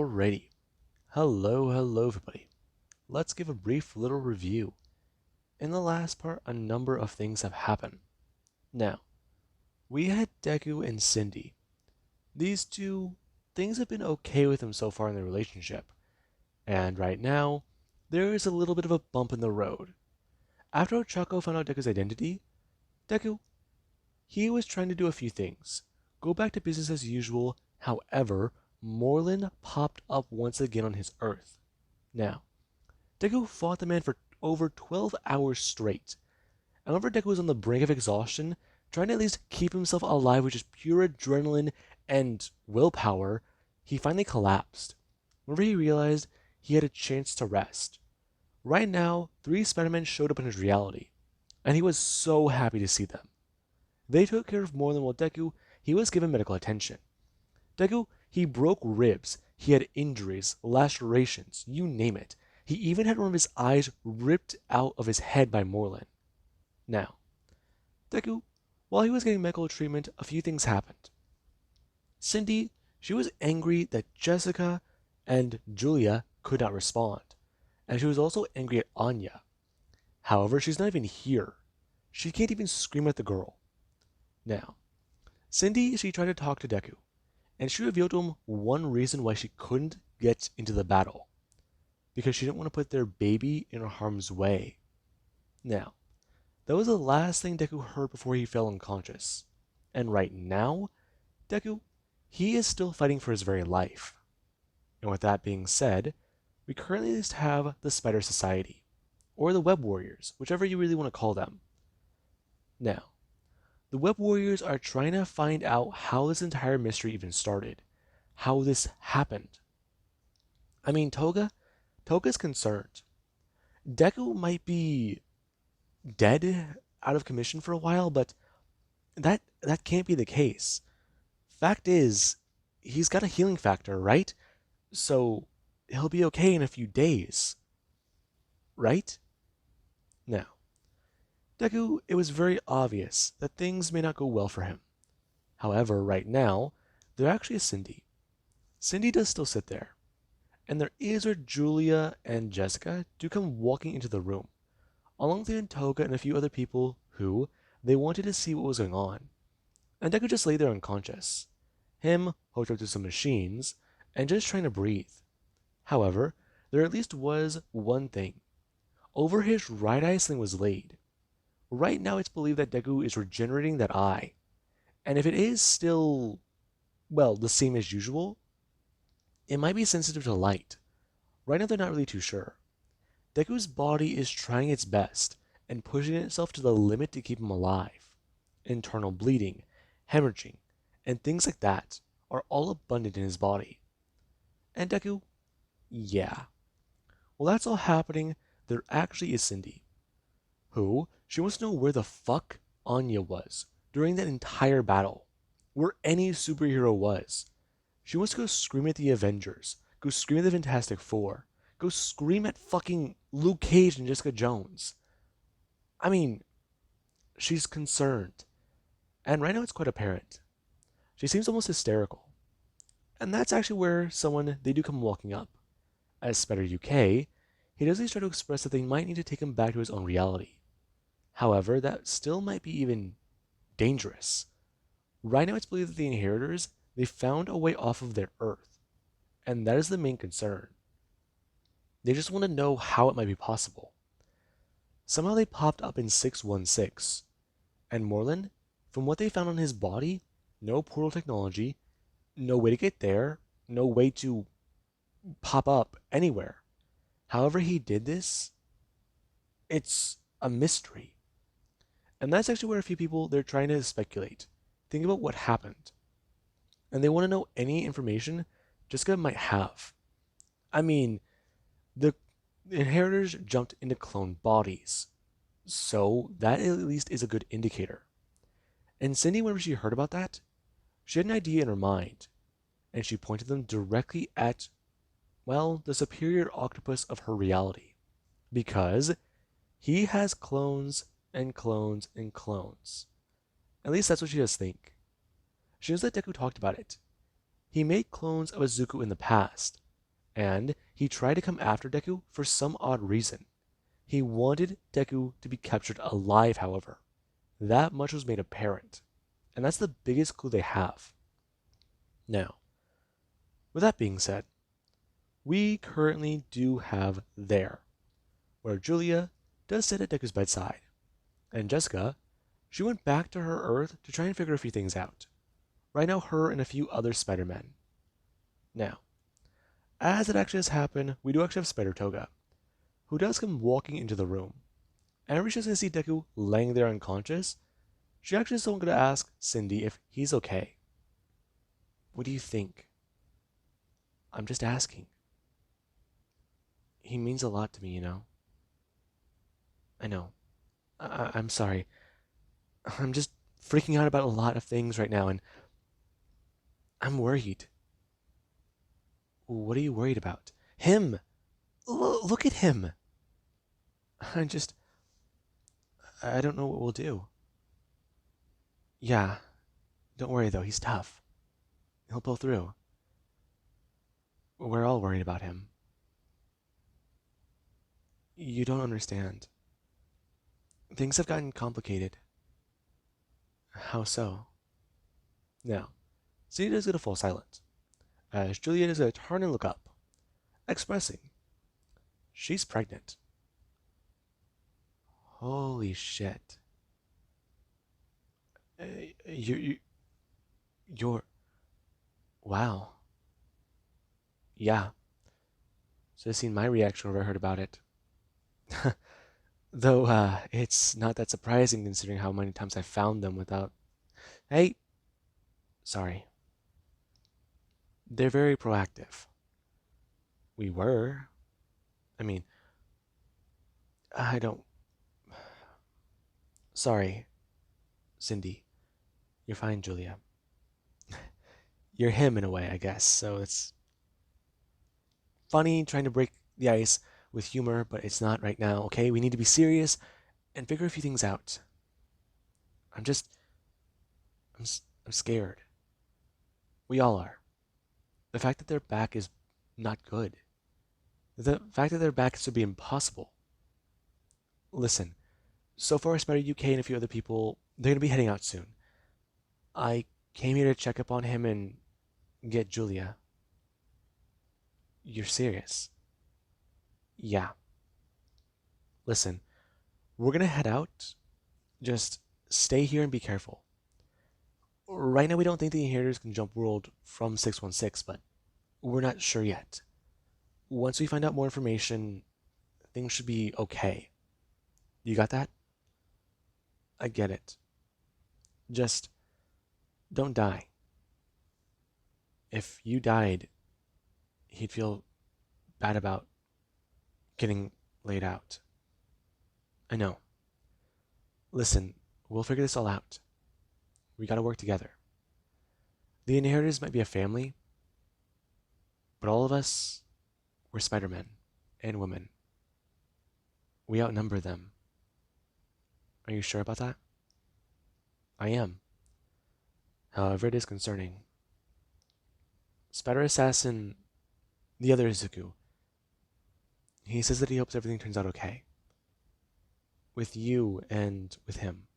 Alrighty. Hello everybody. Let's give a brief little review. In the last part, a number of things have happened. Now, we had Deku and Cindy. These two, things have been okay with them so far in their relationship. And right now, there is a little bit of a bump in the road. After Ochako found out Deku's identity, Deku, he was trying to do a few things. Go back to business as usual, however, Morlin popped up once again on his Earth. Now, Deku fought the man for over 12 hours straight. And whenever Deku was on the brink of exhaustion, trying to at least keep himself alive with just pure adrenaline and willpower, he finally collapsed. Whenever he realized he had a chance to rest. Right now, 3 Spidermen showed up in his reality, and he was so happy to see them. They took care of Morlin while Deku, he was given medical attention. Deku, he broke ribs, he had injuries, lacerations, you name it. He even had one of his eyes ripped out of his head by Morlin. Now, Deku, while he was getting medical treatment, a few things happened. Cindy, she was angry that Jessica and Julia could not respond, and she was also angry at Anya. However, she's not even here. She can't even scream at the girl. Now, Cindy, she tried to talk to Deku, and she revealed to him one reason why she couldn't get into the battle. Because she didn't want to put their baby in harm's way. Now, that was the last thing Deku heard before he fell unconscious. And right now, Deku, he is still fighting for his very life. And with that being said, we currently just have the Spider Society, or the Web Warriors, whichever you really want to call them. Now, the Web Warriors are trying to find out how this entire mystery even started, how this happened. I mean, Toga's concerned. Deku might be dead, out of commission for a while, but that can't be the case. Fact is, he's got a healing factor, right? So he'll be okay in a few days. Right? Now, Deku, it was very obvious that things may not go well for him. However, right now, there actually is Cindy. Cindy does still sit there. And there is where Julia and Jessica do come walking into the room, along with Toga and a few other people who they wanted to see what was going on. And Deku just lay there unconscious, him hooked up to some machines, and just trying to breathe. However, there at least was one thing. Over his right eye something was laid. Right now it's believed that Deku is regenerating that eye. And if it is still, well, the same as usual, it might be sensitive to light. Right now they're not really too sure. Deku's body is trying its best and pushing itself to the limit to keep him alive. Internal bleeding, hemorrhaging, and things like that are all abundant in his body. And Deku, yeah. While that's all happening, there actually is Cindy, who, she wants to know where the fuck Anya was during that entire battle, where any superhero was. She wants to go scream at the Avengers, go scream at the Fantastic Four, go scream at fucking Luke Cage and Jessica Jones. I mean, she's concerned. And right now it's quite apparent. She seems almost hysterical. And that's actually where someone, they do come walking up. As Spider UK, he does try to express that they might need to take him back to his own reality. However, that still might be even dangerous. Right now it's believed that the Inheritors, they found a way off of their Earth. And that is the main concern. They just want to know how it might be possible. Somehow they popped up in 616. And Morlin, from what they found on his body, no portal technology, no way to get there, no way to pop up anywhere. However he did this, it's a mystery. And that's actually where a few people, they're trying to speculate. Think about what happened. And they want to know any information Jessica might have. I mean, the Inheritors jumped into clone bodies. So that at least is a good indicator. And Cindy, whenever she heard about that, she had an idea in her mind. And she pointed them directly at, well, the superior octopus of her reality. Because he has clones and clones and clones. At least that's what she does think. She knows that Deku talked about it. He made clones of Izuku in the past, and he tried to come after Deku for some odd reason. He wanted Deku to be captured alive, however. That much was made apparent, and that's the biggest clue they have. Now, with that being said, we currently do have there, where Julia does sit at Deku's bedside, and Jessica, she went back to her Earth to try and figure a few things out. Right now, her and a few other Spider-Men. Now, as it actually has happened, we do actually have Spider Toga, who does come walking into the room. And when she's gonna see Deku laying there unconscious, she actually is gonna ask Cindy if he's okay. What do you think? I'm just asking. He means a lot to me, you know. I know. I'm sorry. I'm just freaking out about a lot of things right now, and I'm worried. What are you worried about? Him! Look at him! I just. I don't know what we'll do. Yeah, don't worry though, he's tough. He'll pull through. We're all worried about him. You don't understand. Things have gotten complicated. How so? Now, Zeta is going to fall silent, as Juliet is going to turn and look up, expressing she's pregnant. Holy shit. Uh, you, you're. Wow. Yeah. Should have seen my reaction when I heard about it. Though, it's not that surprising considering how many times I found them without. Hey, sorry. They're very proactive. We were. I mean, I don't. Sorry, Cindy. You're fine, Julia. You're him in a way, I guess. So it's funny trying to break the ice with humor, but it's not right now, okay? We need to be serious and figure a few things out. I'm just. I'm scared. We all are. The fact that they're back is not good. The fact that they're back should be impossible. Listen, so far Spider UK and a few other people, they're gonna be heading out soon. I came here to check up on him and get Julia. You're serious? Yeah. Listen, we're gonna head out. Just stay here and be careful. Right now, we don't think the inheritors can jump world from 616, but we're not sure yet. Once we find out more information, things should be okay. You got that? I get it. Just don't die. If you died, he'd feel bad about getting laid out. I know. Listen, we'll figure this all out. We gotta work together. The inheritors might be a family, but all of us, we're Spider-Men and women. We outnumber them. Are you sure about that? I am. However, it is concerning. Spider Assassin, the other Izuku, he says that he hopes everything turns out okay. With you and with him.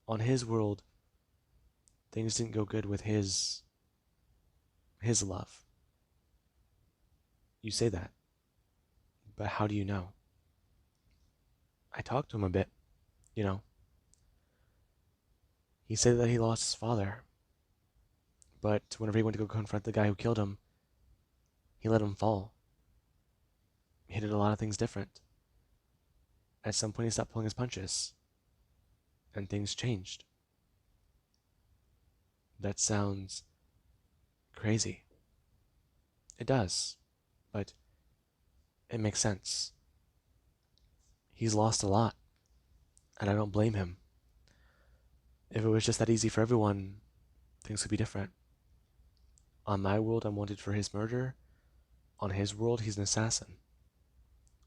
On his world, things didn't go good with his love. You say that, but how do you know? I talked to him a bit, you know. He said that he lost his father, but whenever he went to go confront the guy who killed him, he let him fall. He did a lot of things different. At some point, he stopped pulling his punches, and things changed. That sounds crazy. It does, but it makes sense. He's lost a lot, and I don't blame him. If it was just that easy for everyone, things would be different. On my world, I'm wanted for his murder. On his world, he's an assassin.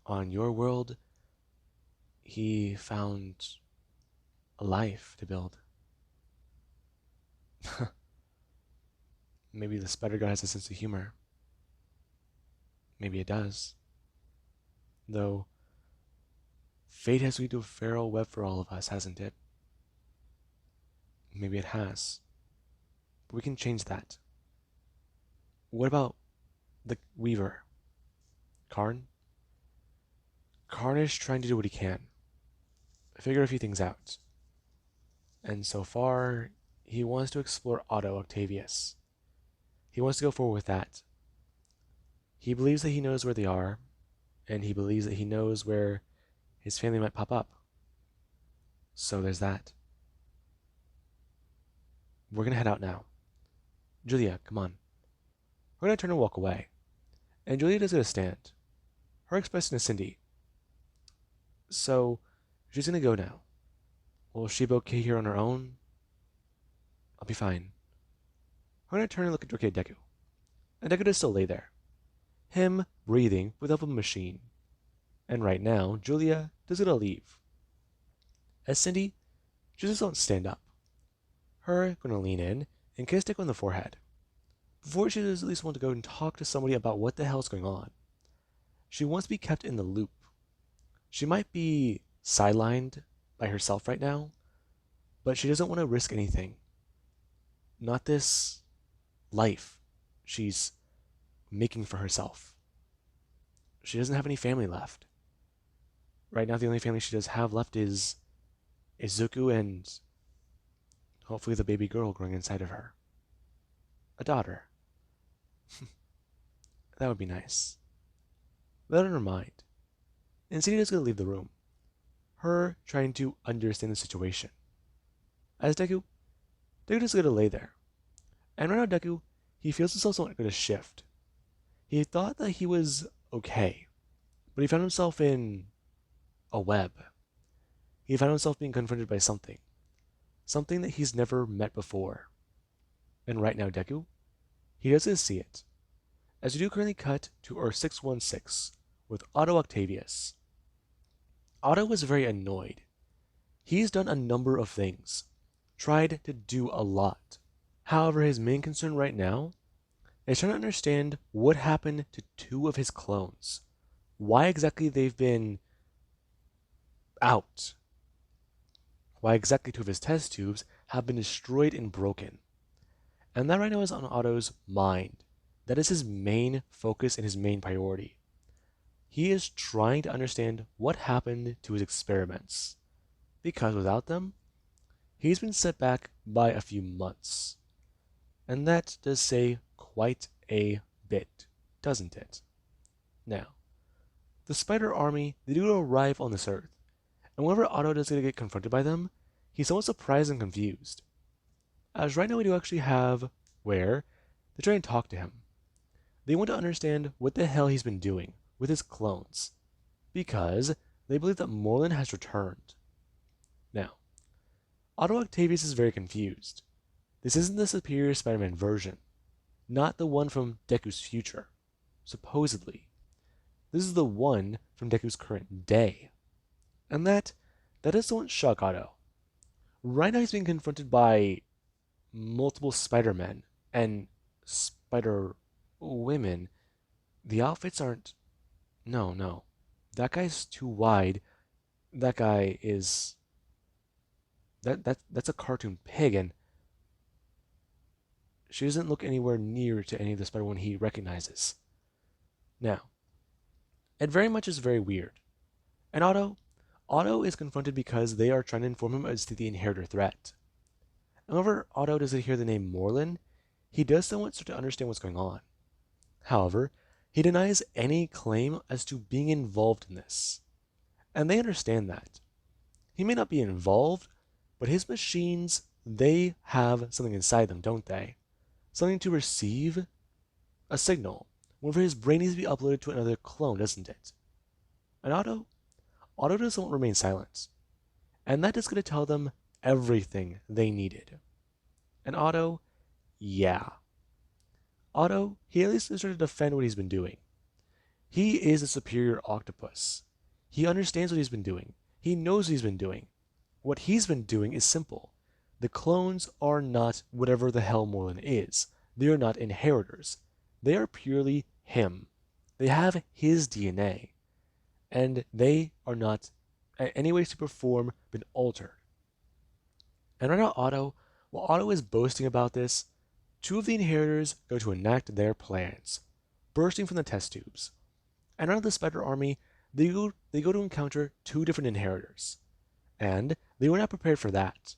On your world, he found a life to build. Maybe the spider guy has a sense of humor. Maybe it does. Though, fate has weaved a farewell web for all of us, hasn't it? Maybe it has. But we can change that. What about the Weaver? Karn? Karn is trying to do what he can. Figure a few things out. And so far, he wants to explore Otto Octavius. He wants to go forward with that. He believes that he knows where they are, and he believes that he knows where his family might pop up. So there's that. We're gonna head out now. Julia, come on. We're gonna turn and walk away. And Julia does get a stand. Her expression is Cindy. So, she's gonna go now. Will she be okay here on her own? I'll be fine. We're gonna turn and look at Deku. And Deku does still lay there. Him breathing with help of a machine. And right now, Julia does get a leave. As Cindy, she just won't stand up. Her gonna lean in and kiss Deku on the forehead. Before she does at least want to go and talk to somebody about what the hell's going on. She wants to be kept in the loop. She might be sidelined by herself right now, but she doesn't want to risk anything. Not this life she's making for herself. She doesn't have any family left. Right now, the only family she does have left is Izuku and hopefully the baby girl growing inside of her. A daughter. That would be nice. That in her mind. And Sadie is going to leave the room. Her trying to understand the situation. As Deku is going to lay there. And right now Deku, he feels himself somewhat going to shift. He thought that he was okay. But he found himself in a web. He found himself being confronted by something. Something that he's never met before. And right now Deku, he doesn't see it. As we do currently cut to Earth 616 with Otto Octavius. Otto was very annoyed. He's done a number of things, tried to do a lot. However, his main concern right now is trying to understand what happened to two of his clones. Why exactly they've been out. Why exactly two of his test tubes have been destroyed and broken. And that right now is on Otto's mind. That is his main focus and his main priority. He is trying to understand what happened to his experiments. Because without them, he's been set back by a few months. And that does say quite a bit, doesn't it? Now, the Spider Army, they do arrive on this Earth. And whenever Otto does get confronted by them, he's somewhat surprised and confused. As right now we do actually have where they try and talk to him. They want to understand what the hell he's been doing with his clones, because they believe that Morlin has returned. Now, Otto Octavius is very confused. This isn't the superior Spider-Man version, not the one from Deku's future, supposedly. This is the one from Deku's current day. And that doesn't shock Otto. Right now he's being confronted by multiple Spider-Men and Spider-Women. The outfits aren't... No. That guy's too wide. That guy is... That's a cartoon pig, and she doesn't look anywhere near to any of the Spider-Women he recognizes. Now, it very much is very weird. And Otto is confronted because they are trying to inform him as to the inheritor threat. However, Otto doesn't hear the name Morlin, he does somewhat start to understand what's going on. However, he denies any claim as to being involved in this. And they understand that. He may not be involved, but his machines, they have something inside them, don't they? Something to receive a signal, whenever his brain needs to be uploaded to another clone, doesn't it? And Otto doesn't remain silent. And that is going to tell them everything they needed. And Otto, yeah. Otto, he at least is trying to defend what he's been doing. He is a superior octopus. He understands what he's been doing. He knows what he's been doing. What he's been doing is simple. The clones are not whatever the hell Morlin is. They are not inheritors. They are purely him. They have his DNA, and they are not in any way, shape, or form been altered. And right now, while Otto is boasting about this, two of the inheritors go to enact their plans, bursting from the test tubes. And out of the Spider Army, they go to encounter two different inheritors. And they were not prepared for that,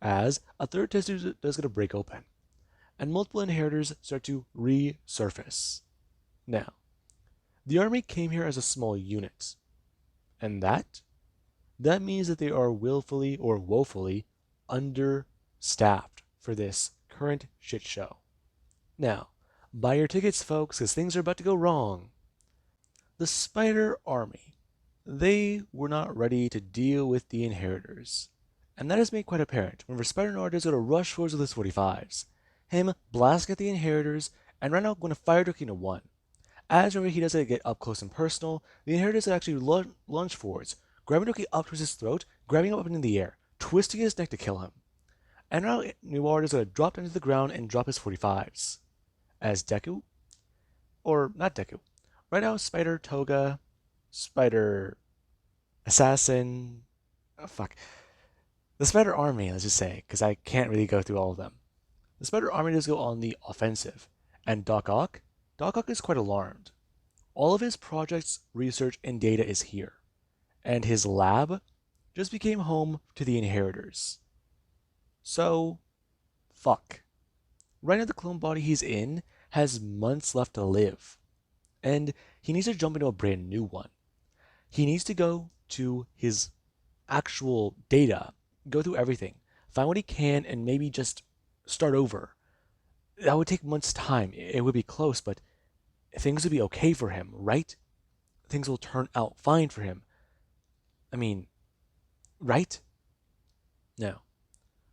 as a third test tube does get to break open, and multiple inheritors start to resurface. Now, the army came here as a small unit, and that means that they are willfully or woefully understaffed for this current shit show. Now, buy your tickets, folks, because things are about to go wrong. The Spider Army. They were not ready to deal with the inheritors. And that is made quite apparent whenever Spider-Noir does go to rush forwards with his 45s. Him blasting at the inheritors, and right now going to fire Doki into one. As whenever he does it get up close and personal, the inheritors actually lunge forwards, grabbing Doki up towards his throat, grabbing him up into the air, twisting his neck to kill him. And now Noir is going to drop into the ground and drop his 45s. As Deku, or not Deku, right now Spider Toga, Spider Assassin, oh fuck, the Spider Army, let's just say, because I can't really go through all of them. The Spider Army does go on the offensive, and Doc Ock is quite alarmed. All of his projects, research, and data is here, and his lab just became home to the inheritors. So, fuck. Right now, the clone body he's in has months left to live, and he needs to jump into a brand new one. He needs to go to his actual data, go through everything, find what he can, and maybe just start over. That would take months' time. It would be close, but things would be okay for him, right? Things will turn out fine for him. I mean, right? No.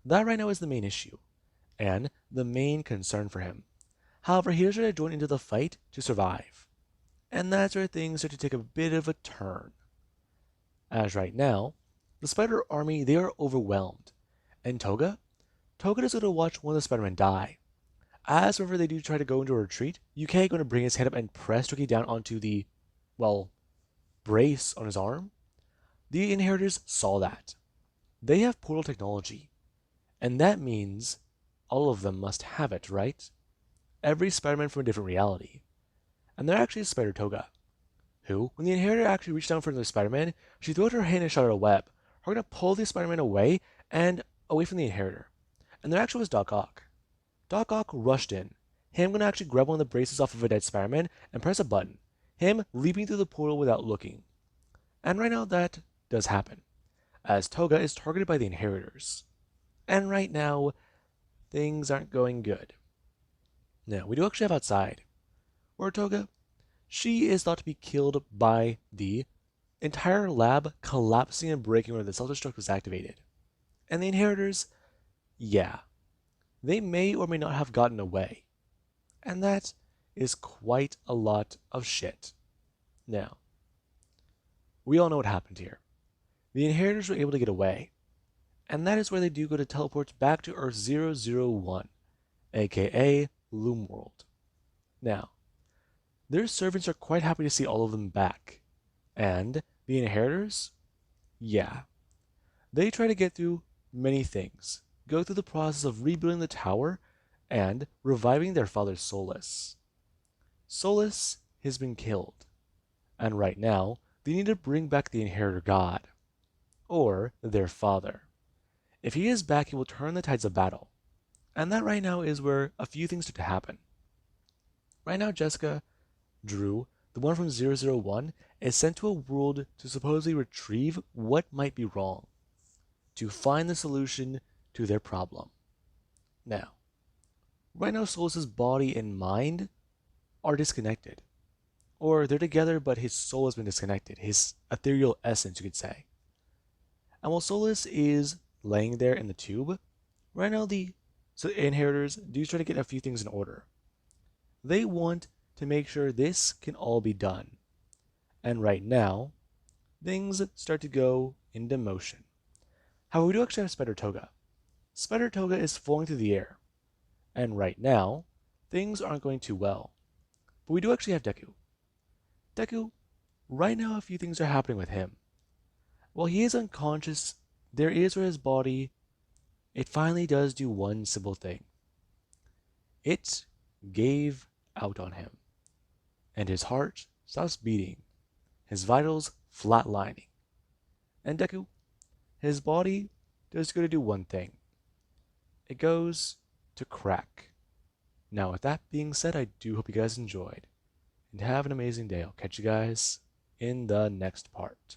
That right now is the main issue, and the main concern for him. However, he is ready to join into the fight to survive. And that's where things start to take a bit of a turn. As right now, the Spider Army, they are overwhelmed. And Toga is going to watch one of the Spider-Men die. As whenever they do try to go into a retreat, UK going to bring his head up and press Toki down onto the, well, brace on his arm. The Inheritors saw that. They have portal technology. And that means all of them must have it, right? Every Spider-Man from a different reality. And they're actually Spider Toga, who, when the Inheritor actually reached down for the Spider-Man, she threw out her hand and shot out a web. Her going to pull the Spider-Man away from the Inheritor. And there actually was Doc Ock. Doc Ock rushed in. Him going to actually grab one of the braces off of a dead Spider-Man and press a button. Him leaping through the portal without looking. And right now that does happen, as Toga is targeted by the Inheritors. And right now, things aren't going good. Now, we do actually have outside, where Toga, she is thought to be killed by the entire lab collapsing and breaking where the self-destruct was activated. And the Inheritors, yeah, they may or may not have gotten away. And that is quite a lot of shit. Now, we all know what happened here. The Inheritors were able to get away. And that is where they do go to teleport back to Earth 001, aka Loom World. Now, their servants are quite happy to see all of them back. And the Inheritors? Yeah. They try to get through many things, go through the process of rebuilding the tower and reviving their father Solus. Solus has been killed, and right now they need to bring back the Inheritor God, or their father. If he is back, he will turn the tides of battle, and that right now is where a few things start to happen. Right now, Jessica, Drew, the one from 001, is sent to a world to supposedly retrieve what might be wrong, to find the solution to their problem. Now, right now Solus's body and mind are disconnected. Or they're together, but his soul has been disconnected, his ethereal essence, you could say. And while Solus is laying there in the tube, right now the Inheritors do try to get a few things in order. They want to make sure this can all be done. And right now, things start to go into motion. However, we do actually have Spider Toga. Spider Toga is falling through the air. And right now, things aren't going too well. But we do actually have Deku. Deku, right now a few things are happening with him. While he is unconscious, there is where his body, it finally does do one simple thing. It gave out on him, and his heart stops beating, his vitals flatlining. And Deku, his body does go to do one thing. It goes to crack. Now, with that being said, I do hope you guys enjoyed, and have an amazing day. I'll catch you guys in the next part.